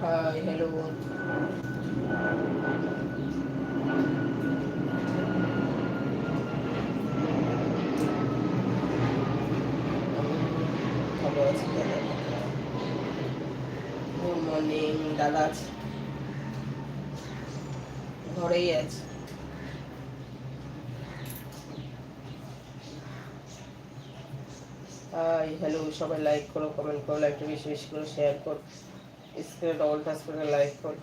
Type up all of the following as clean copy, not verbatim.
Hi hello. ভালো আছি দাদা। গুড মর্নিং দাদা। ঘরেই আছে। হাই হ্যালো, সবাই লাইক করো, কমেন্ট করো, লাইকটা বেশি বেশি করে শেয়ার করো, স্ক্রিনে ডবল টাচ করে লাইক করো।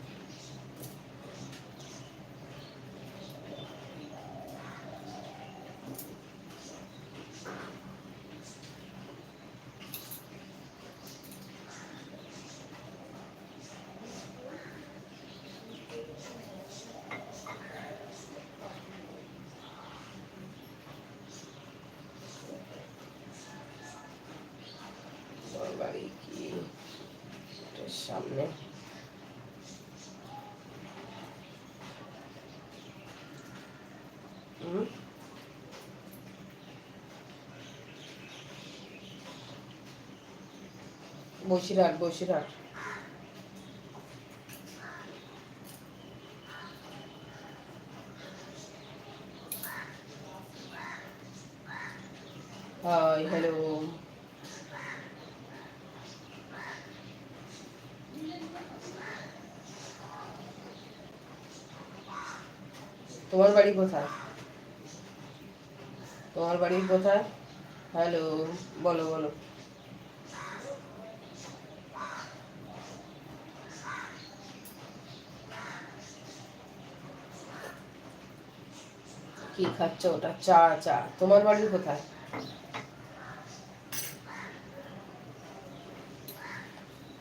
তোমার বাড়ি কি সামনে? বসিরহাট, বসিরহাট। Hi hello. তোমার বাড়ি কোথায়? তোমার বাড়ি কোথায়? হ্যালো, বলো বলো। কি খাচ্ছ ওটা? চা? চা? তোমার বাড়ি কোথায়?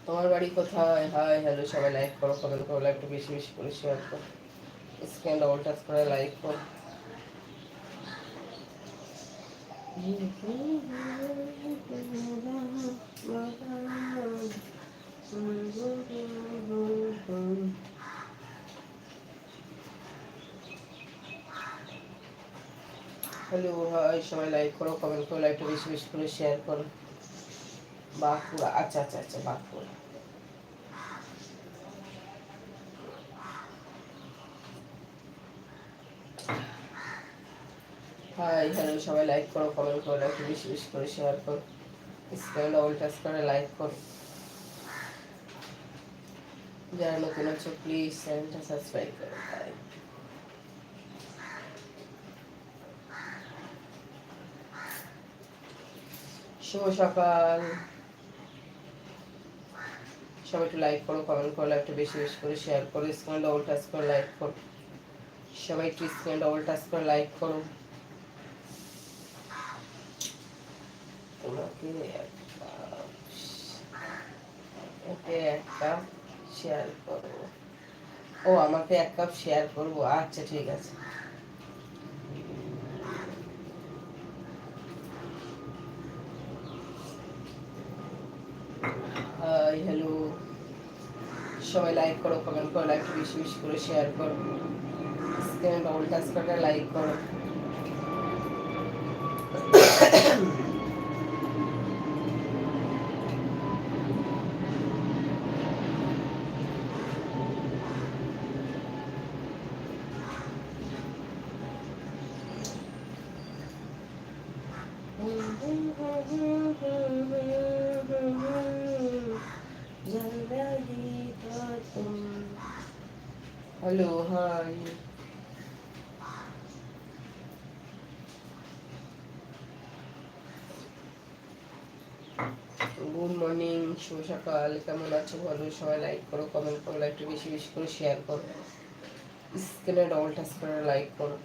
তোমার বাড়ি কোথায়? হাই হ্যালো, সবাই লাইক করো, কমেন্ট করো, লাইকটা বেশি বেশি করে শেয়ার করো, স্ক্রিনে ডবল টাচ করে লাইক করো। হ্যালো, হাই, সবাই লাইক করো, কমেন্ট করো, লাইকটা বেশি বেশি করে শেয়ার করো। বাঁকুড়া? আচ্ছা আচ্ছা আচ্ছা, বাঁকুড়া। হাই হ্যালো, সবাই লাইক করো, কমেন্ট করো, লাইকটা বেশি বেশি করে শেয়ার করো, স্ক্রিনে ডবল টাচ করে লাইক করো। যারা নতুন আছো প্লিজ চ্যানেলটা সাবস্ক্রাইব করো। শুভ সকাল। সবাই একটু লাইক করো, কমেন্ট করো, লাইকটা বেশি বেশি করে শেয়ার করো, স্ক্রিনে ডবল টাচ করে লাইক করো। সবাই একটু স্ক্রিনে ডবল টাচ করে লাইক করো। তোমাকে ওকে এক কাপ শেয়ার করো। ও, আমাকে এক কাপ শেয়ার করবো, আচ্ছা ঠিক আছে। হাই হ্যালো, সবাই লাইক করো, কমেন্ট করো, লাইকটা বেশি বেশি করে শেয়ার করো, স্ক্রিনে ডবল টাচ করে লাইক করো। Hello, hi. গুড মর্নিং, শুভ সকাল। কেমন আছো? ভালো। সবাই লাইক করো, কমেন্ট করো, লাইকটা বেশি বেশি করে শেয়ার করো, স্ক্রিনে ডবল টাচ করে লাইক করো।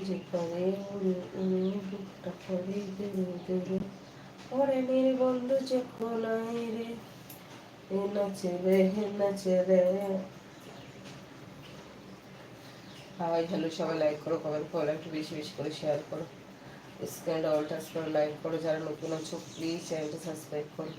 যে করে বুকটা করে দেবে দেবে, পরের বন্ধু যখন আয় রে, হে নাচে রে, হে নাচে রে। হাই হ্যালো, সবাই লাইক করো, কমেন্ট করো, লাইকটা বেশি বেশি করে শেয়ার করো, স্ক্রিনে ডবল টাচ করে লাইক করো। যারা নতুন আছো প্লিজ চ্যানেলটা সাবস্ক্রাইব করো।